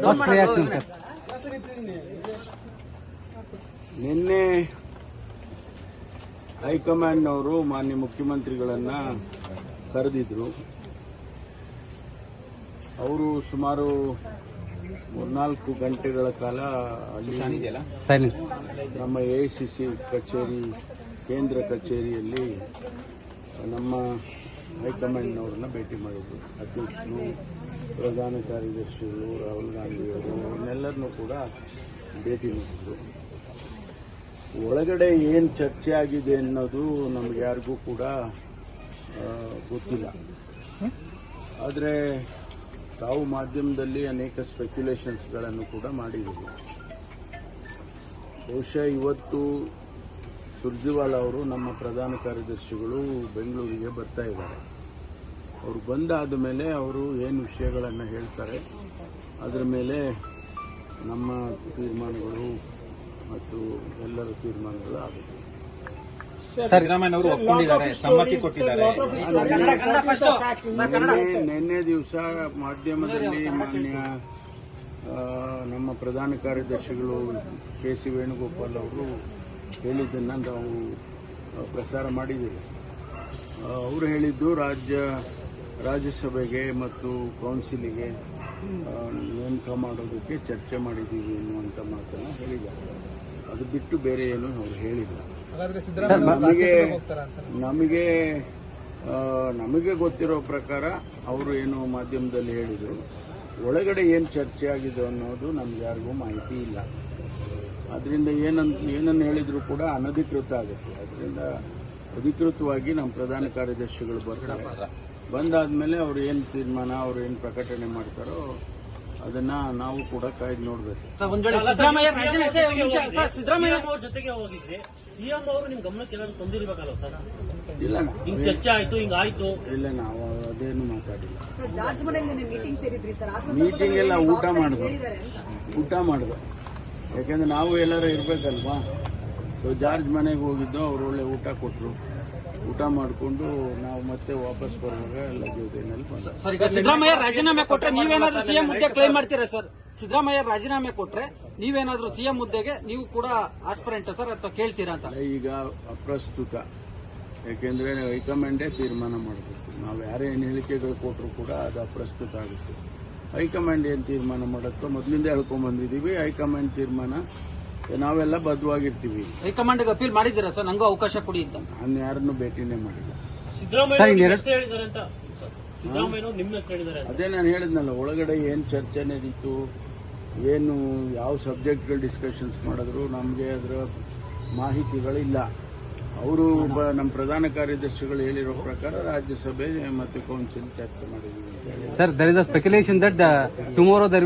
First reaction ನಿನ್ನೆ ಹೈಕಮಾಂಡ್ನವರು ಮಾನ್ಯ ಮುಖ್ಯಮಂತ್ರಿಗಳನ್ನ ಕರೆದಿದ್ರು. ಅವರು ಸುಮಾರು 4 ಗಂಟೆಗಳ ಕಾಲ ಅಲ್ಲಿ ನಮ್ಮ ಎಐಸಿಸಿ ಕಚೇರಿ ಕೇಂದ್ರ ಕಚೇರಿಯಲ್ಲಿ ನಮ್ಮ ಹೈಕಮಾಂಡ್ನವ್ರನ್ನ ಭೇಟಿ ಮಾಡಿದ್ರು. ಅಧ್ಯಕ್ಷರು, ಪ್ರಧಾನ ಕಾರ್ಯದರ್ಶಿಗಳು, ರಾಹುಲ್ ಗಾಂಧಿಯವರು ಇವನ್ನೆಲ್ಲರನ್ನೂ ಕೂಡ ಭೇಟಿ ಮಾಡಿದ್ರು. ಒಳಗಡೆ ಏನು ಚರ್ಚೆ ಆಗಿದೆ ಅನ್ನೋದು ನಮ್ಗೆ ಯಾರಿಗೂ ಕೂಡ ಗೊತ್ತಿಲ್ಲ. ಆದರೆ ತಾವು ಮಾಧ್ಯಮದಲ್ಲಿ ಅನೇಕ ಸ್ಪೆಕ್ಯುಲೇಷನ್ಸ್ಗಳನ್ನು ಕೂಡ ಮಾಡಿದರು. ಬಹುಶಃ ಇವತ್ತು ಸುರ್ಜೇವಾಲಾ ಅವರು ನಮ್ಮ ಪ್ರಧಾನ ಕಾರ್ಯದರ್ಶಿಗಳು ಬೆಂಗಳೂರಿಗೆ ಬರ್ತಾ ಇದ್ದಾರೆ. ಅವರು ಬಂದಾದ ಮೇಲೆ ಅವರು ಏನು ವಿಷಯಗಳನ್ನು ಹೇಳ್ತಾರೆ ಅದರ ಮೇಲೆ ನಮ್ಮ ತೀರ್ಮಾನಗಳು ಮತ್ತು ಎಲ್ಲರ ತೀರ್ಮಾನಗಳು ಆಗುತ್ತೆ. ಸಿದ್ದರಾಮಯ್ಯನವರು ಒಪ್ಪಿಕೊಂಡಿದ್ದಾರೆ, ಸಮ್ಮತಿ ಕೊಟ್ಟಿದ್ದಾರೆ. ನಿನ್ನೆ ದಿವಸ ಮಾಧ್ಯಮದಲ್ಲಿ ಮಾನ್ಯ ನಮ್ಮ ಪ್ರಧಾನ ಕಾರ್ಯದರ್ಶಿಗಳು ಕೆ.ಸಿ. ವೇಣುಗೋಪಾಲ್ ಅವರು ಹೇಳಿದ್ದನ್ನು ನಾವು ಪ್ರಸಾರ ಮಾಡಿದ್ದೇವೆ. ಅವರು ಹೇಳಿದ್ದು ರಾಜ್ಯಸಭೆಗೆ ಮತ್ತು ಕೌನ್ಸಿಲಿಗೆ ನೇಮಕ ಮಾಡೋದಕ್ಕೆ ಚರ್ಚೆ ಮಾಡಿದ್ದೀವಿ ಎನ್ನುವಂಥ ಮಾತನ್ನು ಹೇಳಿದ್ದಾರೆ. ಅದು ಬಿಟ್ಟು ಬೇರೆ ಏನು ಅವರು ಹೇಳಿಲ್ಲ. ನಮಗೆ ಗೊತ್ತಿರೋ ಪ್ರಕಾರ ಅವರು ಏನು ಮಾಧ್ಯಮದಲ್ಲಿ ಹೇಳಿದರು, ಒಳಗಡೆ ಏನು ಚರ್ಚೆ ಆಗಿದೆ ಅನ್ನೋದು ನಮ್ಗೆ ಯಾರಿಗೂ ಮಾಹಿತಿ ಇಲ್ಲ. ಅದರಿಂದ ಏನನ್ನು ಹೇಳಿದ್ರು ಕೂಡ ಅನಧಿಕೃತ ಆಗುತ್ತೆ. ಅದರಿಂದ ಅಧಿಕೃತವಾಗಿ ನಮ್ಮ ಪ್ರಧಾನ ಕಾರ್ಯದರ್ಶಿಗಳು ಬರ್ತಾರೆ. ಬಂದಾದ್ಮೇಲೆ ಅವ್ರು ಏನು ತೀರ್ಮಾನ, ಅವ್ರು ಏನು ಪ್ರಕಟಣೆ ಮಾಡ್ತಾರೋ ಅದನ್ನ ನಾವು ಕೂಡ ಕಾಯ್ದು ನೋಡ್ಬೇಕು. ಸಿದ್ದರಾಮಯ್ಯ ಜೊತೆಗೆ ಹೋಗಿದ್ರೆ ಸಿಎಂ ಅವರು ನಿಮ್ ಗಮನಕ್ಕೆ ಏನಾದ್ರು ತಂದಿರ್ಬೇಕಲ್ಲ ಸರ್? ಇಲ್ಲ, ಹಿಂಗ್ ಚರ್ಚೆ ಆಯ್ತು, ಹಿಂಗಾಯ್ತು. ಇಲ್ಲ, ನಾವು ಅದೇನು ಮಾತಾಡಿಲ್ಲ. ಮೀಟಿಂಗ್ ಎಲ್ಲ ಊಟ ಮಾಡಿದ್ವು. ಯಾಕಂದ್ರೆ ನಾವು ಎಲ್ಲರೂ ಇರ್ಬೇಕಲ್ವಾ. ಸೊ ಜಾರ್ಜ್ ಮನೆಗೆ ಹೋಗಿದ್ದು, ಅವ್ರು ಒಳ್ಳೆ ಊಟ ಕೊಟ್ಟರು. ಊಟ ಮಾಡಿಕೊಂಡು ನಾವು ಮತ್ತೆ ವಾಪಸ್ ಬರುವಾಗ ಎಲ್ಲ ಜೊತೆನಲ್ಲಿ ಬಂದ. ಸರ್, ಈಗ ಸಿದ್ದರಾಮಯ್ಯ ರಾಜೀನಾಮೆ ಕೊಟ್ರೆ ನೀವೇನಾದ್ರೂ ಸಿಎಂ ಹುದ್ದೆ ಕ್ಲೈಮ್ ಮಾಡ್ತೀರಾ ಸರ್? ಸಿದ್ದರಾಮಯ್ಯ ರಾಜೀನಾಮೆ ಕೊಟ್ರೆ ನೀವೇನಾದ್ರೂ ಸಿಎಂ ಹುದ್ದೆಗೆ ನೀವು ಕೂಡ ಆಸ್ಪರೆಂಟ್ ಸರ್ ಅಥವಾ ಕೇಳ್ತೀರಾ ಅಂತ? ಈಗ ಅಪ್ರಸ್ತುತ. ಯಾಕೆಂದ್ರೆ ಹೈಕಮಾಂಡೇ ತೀರ್ಮಾನ ಮಾಡಬೇಕು. ನಾವು ಯಾರೇ ಏನು ಹೇಳಿಕೆಗಳು ಕೊಟ್ಟರು ಕೂಡ ಅದು ಅಪ್ರಸ್ತುತ ಆಗುತ್ತೆ. ಹೈಕಮಾಂಡ್ ಏನು ತೀರ್ಮಾನ ಮಾಡುತ್ತೋ ಮೊದಲಿಂದ ಹೇಳ್ಕೊಂಡ್ಬಂದಿದ್ದೀವಿ. ಹೈಕಮಾಂಡ್ ತೀರ್ಮಾನ ನಾವೆಲ್ಲ ಬದ್ಧವಾಗಿರ್ತೀವಿ. ಹೈಕಮಾಂಡ್ಗೆ ಅಪೀಲ್ ಮಾಡಿದ್ದೀರಾ ಸರ್? ನಂಗೂ ಅವಕಾಶ ಕೊಡಿ ಅಂತ. ನಾನು ಯಾರನ್ನು ಭೇಟಿನೇ ಮಾಡಿಲ್ಲ. ಅದೇ ನಾನು ಹೇಳಿದ್ನಲ್ಲ, ಒಳಗಡೆ ಏನು ಚರ್ಚೆ ನಡೀತು, ಏನು ಯಾವ ಸಬ್ಜೆಕ್ಟ್ಗಳು ಡಿಸ್ಕಷನ್ಸ್ ಮಾಡಿದ್ರು ನಮಗೆ ಅದರ ಮಾಹಿತಿಗಳಿಲ್ಲ. ಅವರು ನಮ್ಮ ಪ್ರಧಾನ ಕಾರ್ಯದರ್ಶಿಗಳು ಹೇಳಿರೋ ಪ್ರಕಾರ ರಾಜ್ಯಸಭೆ ಮತ್ತು ಕೌನ್ಸಿಲ್ ಚರ್ಚೆ ಮಾಡಿದ್ದೀವಿ ಅಂತ ಹೇಳಿ. Sir, there is a speculation that tomorrow there